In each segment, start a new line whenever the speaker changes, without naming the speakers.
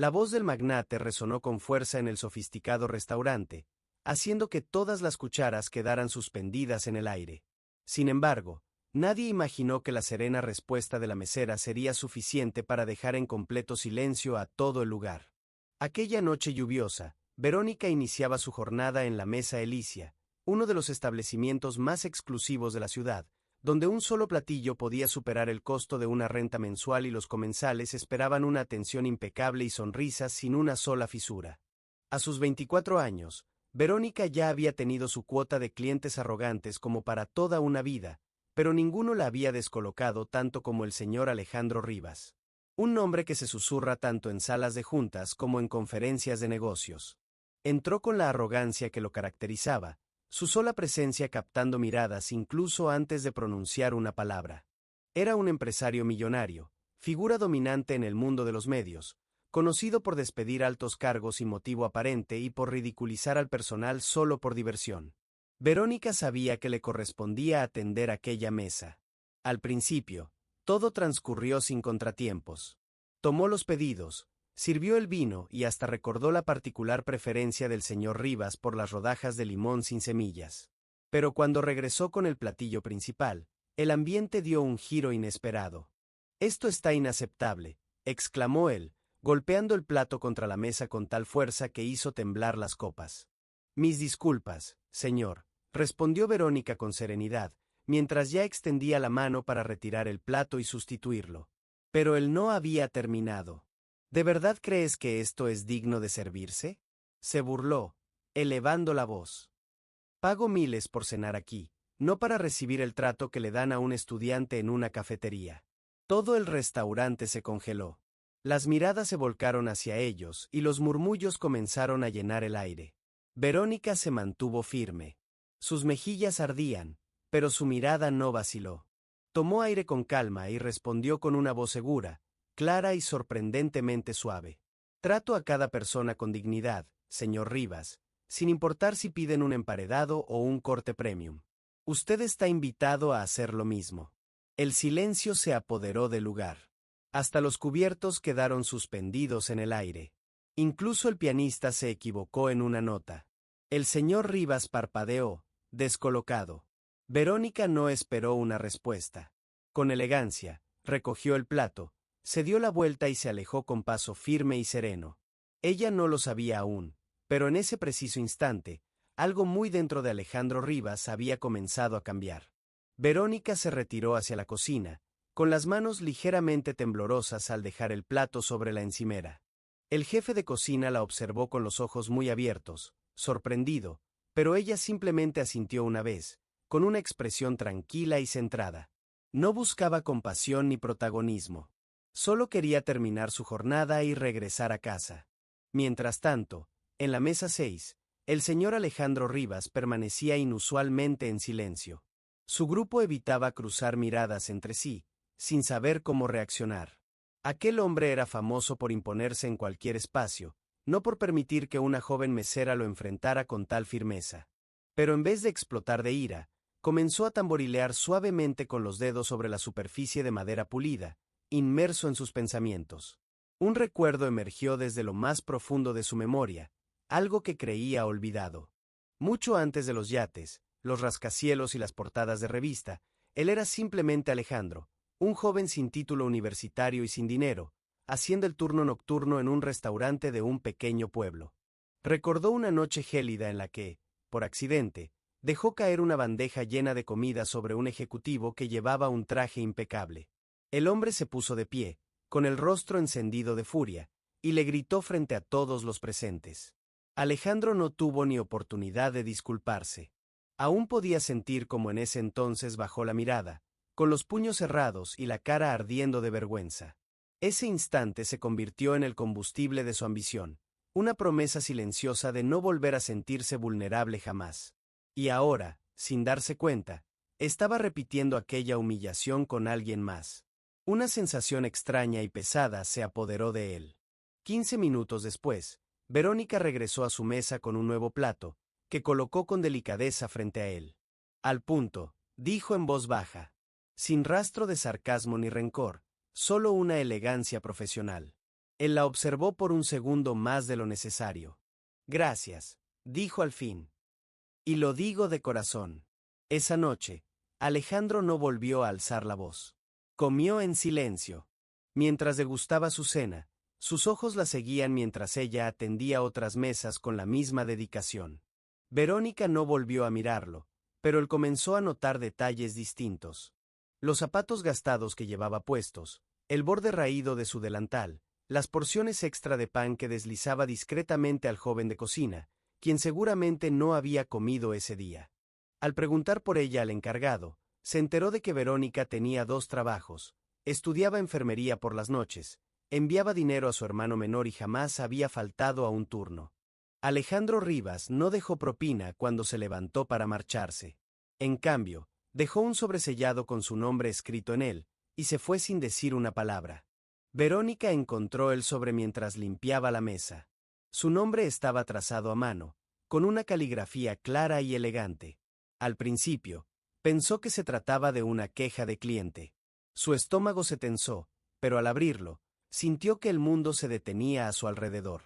La voz del magnate resonó con fuerza en el sofisticado restaurante, haciendo que todas las cucharas quedaran suspendidas en el aire. Sin embargo, nadie imaginó que la serena respuesta de la mesera sería suficiente para dejar en completo silencio a todo el lugar. Aquella noche lluviosa, Verónica iniciaba su jornada en la Mesa Elicia, uno de los establecimientos más exclusivos de la ciudad, donde un solo platillo podía superar el costo de una renta mensual y los comensales esperaban una atención impecable y sonrisas sin una sola fisura. A sus 24 años, Verónica ya había tenido su cuota de clientes arrogantes como para toda una vida, pero ninguno la había descolocado tanto como el señor Alejandro Rivas. Un nombre que se susurra tanto en salas de juntas como en conferencias de negocios. Entró con la arrogancia que lo caracterizaba, su sola presencia captando miradas incluso antes de pronunciar una palabra. Era un empresario millonario, figura dominante en el mundo de los medios, conocido por despedir altos cargos sin motivo aparente y por ridiculizar al personal solo por diversión. Verónica sabía que le correspondía atender aquella mesa. Al principio, todo transcurrió sin contratiempos. Tomó los pedidos, sirvió el vino y hasta recordó la particular preferencia del señor Rivas por las rodajas de limón sin semillas. Pero cuando regresó con el platillo principal, el ambiente dio un giro inesperado. «Esto está inaceptable», exclamó él, golpeando el plato contra la mesa con tal fuerza que hizo temblar las copas. «Mis disculpas, señor», respondió Verónica con serenidad, mientras ya extendía la mano para retirar el plato y sustituirlo. Pero él no había terminado. «¿De verdad crees que esto es digno de servirse?», se burló, elevando la voz. «Pago miles por cenar aquí, no para recibir el trato que le dan a un estudiante en una cafetería». Todo el restaurante se congeló. Las miradas se volcaron hacia ellos y los murmullos comenzaron a llenar el aire. Verónica se mantuvo firme. Sus mejillas ardían, pero su mirada no vaciló. Tomó aire con calma y respondió con una voz segura, clara y sorprendentemente suave. «Trato a cada persona con dignidad, señor Rivas, sin importar si piden un emparedado o un corte premium. Usted está invitado a hacer lo mismo». El silencio se apoderó del lugar. Hasta los cubiertos quedaron suspendidos en el aire. Incluso el pianista se equivocó en una nota. El señor Rivas parpadeó, descolocado. Verónica no esperó una respuesta. Con elegancia, recogió el plato, se dio la vuelta y se alejó con paso firme y sereno. Ella no lo sabía aún, pero en ese preciso instante, algo muy dentro de Alejandro Rivas había comenzado a cambiar. Verónica se retiró hacia la cocina, con las manos ligeramente temblorosas al dejar el plato sobre la encimera. El jefe de cocina la observó con los ojos muy abiertos, sorprendido, pero ella simplemente asintió una vez, con una expresión tranquila y centrada. No buscaba compasión ni protagonismo. Solo quería terminar su jornada y regresar a casa. Mientras tanto, en la mesa 6, el señor Alejandro Rivas permanecía inusualmente en silencio. Su grupo evitaba cruzar miradas entre sí, sin saber cómo reaccionar. Aquel hombre era famoso por imponerse en cualquier espacio, no por permitir que una joven mesera lo enfrentara con tal firmeza. Pero en vez de explotar de ira, comenzó a tamborilear suavemente con los dedos sobre la superficie de madera pulida, inmerso en sus pensamientos. Un recuerdo emergió desde lo más profundo de su memoria, algo que creía olvidado. Mucho antes de los yates, los rascacielos y las portadas de revista, él era simplemente Alejandro, un joven sin título universitario y sin dinero, haciendo el turno nocturno en un restaurante de un pequeño pueblo. Recordó una noche gélida en la que, por accidente, dejó caer una bandeja llena de comida sobre un ejecutivo que llevaba un traje impecable. El hombre se puso de pie, con el rostro encendido de furia, y le gritó frente a todos los presentes. Alejandro no tuvo ni oportunidad de disculparse. Aún podía sentir cómo en ese entonces bajó la mirada, con los puños cerrados y la cara ardiendo de vergüenza. Ese instante se convirtió en el combustible de su ambición, una promesa silenciosa de no volver a sentirse vulnerable jamás. Y ahora, sin darse cuenta, estaba repitiendo aquella humillación con alguien más. Una sensación extraña y pesada se apoderó de él. 15 minutos después, Verónica regresó a su mesa con un nuevo plato, que colocó con delicadeza frente a él. «Al punto», dijo en voz baja, sin rastro de sarcasmo ni rencor, solo una elegancia profesional. Él la observó por un segundo más de lo necesario. Gracias, dijo al fin. Y lo digo de corazón. Esa noche, Alejandro no volvió a alzar la voz. Comió en silencio. Mientras degustaba su cena, sus ojos la seguían mientras ella atendía otras mesas con la misma dedicación. Verónica no volvió a mirarlo, pero él comenzó a notar detalles distintos. Los zapatos gastados que llevaba puestos, el borde raído de su delantal, las porciones extra de pan que deslizaba discretamente al joven de cocina, quien seguramente no había comido ese día. Al preguntar por ella al encargado, se enteró de que Verónica tenía 2 trabajos, estudiaba enfermería por las noches, enviaba dinero a su hermano menor y jamás había faltado a un turno. Alejandro Rivas no dejó propina cuando se levantó para marcharse. En cambio, dejó un sobresellado con su nombre escrito en él, y se fue sin decir una palabra. Verónica encontró el sobre mientras limpiaba la mesa. Su nombre estaba trazado a mano, con una caligrafía clara y elegante. Al principio, pensó que se trataba de una queja de cliente. Su estómago se tensó, pero al abrirlo, sintió que el mundo se detenía a su alrededor.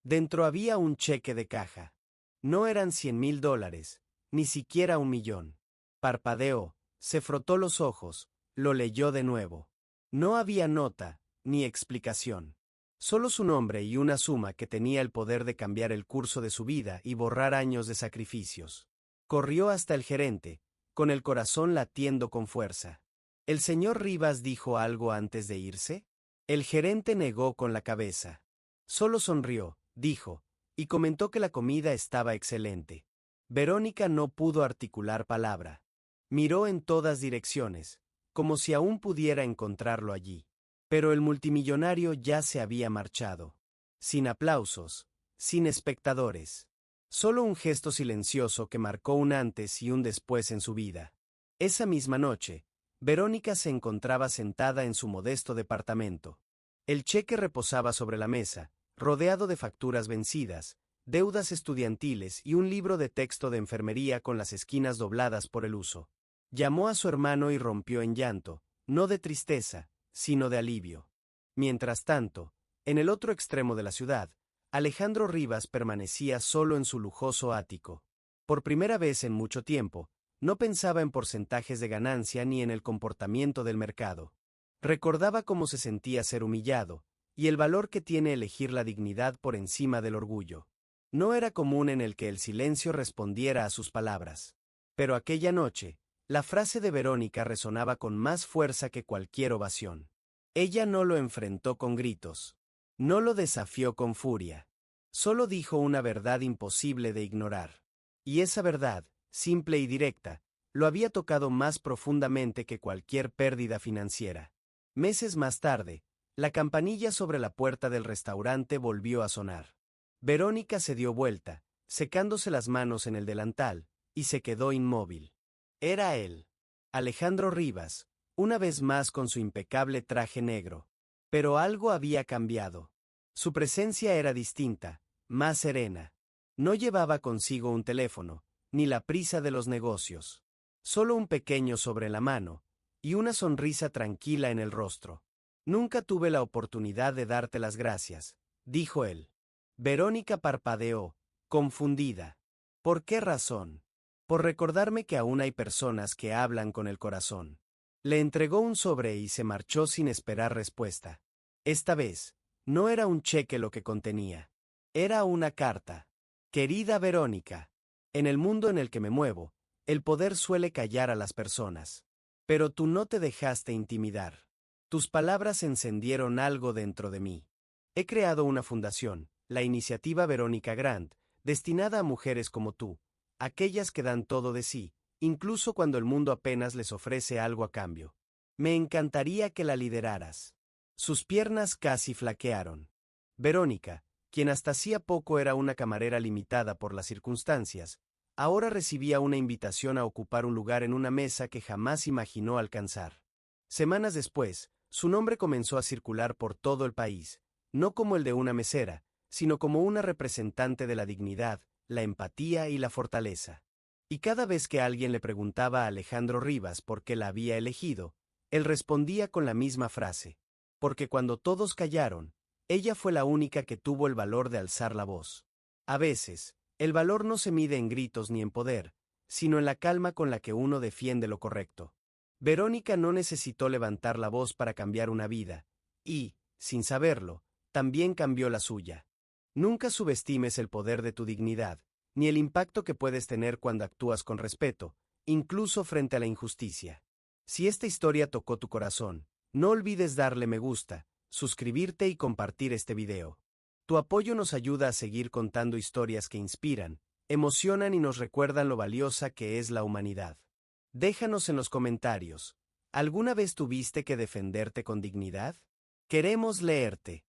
Dentro había un cheque de caja. No eran $100,000, ni siquiera 1,000,000. Parpadeó, se frotó los ojos, lo leyó de nuevo. No había nota, ni explicación. Solo su nombre y una suma que tenía el poder de cambiar el curso de su vida y borrar años de sacrificios. Corrió hasta el gerente, con el corazón latiendo con fuerza. ¿El señor Rivas dijo algo antes de irse? El gerente negó con la cabeza. Solo sonrió, dijo, y comentó que la comida estaba excelente. Verónica no pudo articular palabra. Miró en todas direcciones, como si aún pudiera encontrarlo allí. Pero el multimillonario ya se había marchado. Sin aplausos, sin espectadores. Solo un gesto silencioso que marcó un antes y un después en su vida. Esa misma noche, Verónica se encontraba sentada en su modesto departamento. El cheque reposaba sobre la mesa, rodeado de facturas vencidas, deudas estudiantiles y un libro de texto de enfermería con las esquinas dobladas por el uso. Llamó a su hermano y rompió en llanto, no de tristeza, sino de alivio. Mientras tanto, en el otro extremo de la ciudad, Alejandro Rivas permanecía solo en su lujoso ático. Por primera vez en mucho tiempo, no pensaba en porcentajes de ganancia ni en el comportamiento del mercado. Recordaba cómo se sentía ser humillado, y el valor que tiene elegir la dignidad por encima del orgullo. No era común en el que el silencio respondiera a sus palabras. Pero aquella noche, la frase de Verónica resonaba con más fuerza que cualquier ovación. Ella no lo enfrentó con gritos. No lo desafió con furia. Solo dijo una verdad imposible de ignorar. Y esa verdad, simple y directa, lo había tocado más profundamente que cualquier pérdida financiera. Meses más tarde, la campanilla sobre la puerta del restaurante volvió a sonar. Verónica se dio vuelta, secándose las manos en el delantal, y se quedó inmóvil. Era él, Alejandro Rivas, una vez más con su impecable traje negro. Pero algo había cambiado. Su presencia era distinta, más serena. No llevaba consigo un teléfono, ni la prisa de los negocios. Solo un pequeño sobre la mano, y una sonrisa tranquila en el rostro. Nunca tuve la oportunidad de darte las gracias, dijo él. Verónica parpadeó, confundida. ¿Por qué razón? Por recordarme que aún hay personas que hablan con el corazón. Le entregó un sobre y se marchó sin esperar respuesta. Esta vez, no era un cheque lo que contenía. Era una carta. Querida Verónica, en el mundo en el que me muevo, el poder suele callar a las personas. Pero tú no te dejaste intimidar. Tus palabras encendieron algo dentro de mí. He creado una fundación, la Iniciativa Verónica Grant, destinada a mujeres como tú, aquellas que dan todo de sí, incluso cuando el mundo apenas les ofrece algo a cambio. Me encantaría que la lideraras. Sus piernas casi flaquearon. Verónica, quien hasta hacía poco era una camarera limitada por las circunstancias, ahora recibía una invitación a ocupar un lugar en una mesa que jamás imaginó alcanzar. Semanas después, su nombre comenzó a circular por todo el país, no como el de una mesera, sino como una representante de la dignidad, la empatía y la fortaleza. Y cada vez que alguien le preguntaba a Alejandro Rivas por qué la había elegido, él respondía con la misma frase. Porque cuando todos callaron, Ella fue la única que tuvo el valor de alzar la voz. A veces, el valor no se mide en gritos ni en poder, sino en la calma con la que uno defiende lo correcto. Verónica no necesitó levantar la voz para cambiar una vida, y, sin saberlo, también cambió la suya. Nunca subestimes el poder de tu dignidad, ni el impacto que puedes tener cuando actúas con respeto, incluso frente a la injusticia. Si esta historia tocó tu corazón, no olvides darle me gusta, suscribirte y compartir este video. Tu apoyo nos ayuda a seguir contando historias que inspiran, emocionan y nos recuerdan lo valiosa que es la humanidad. Déjanos en los comentarios, ¿alguna vez tuviste que defenderte con dignidad? Queremos leerte.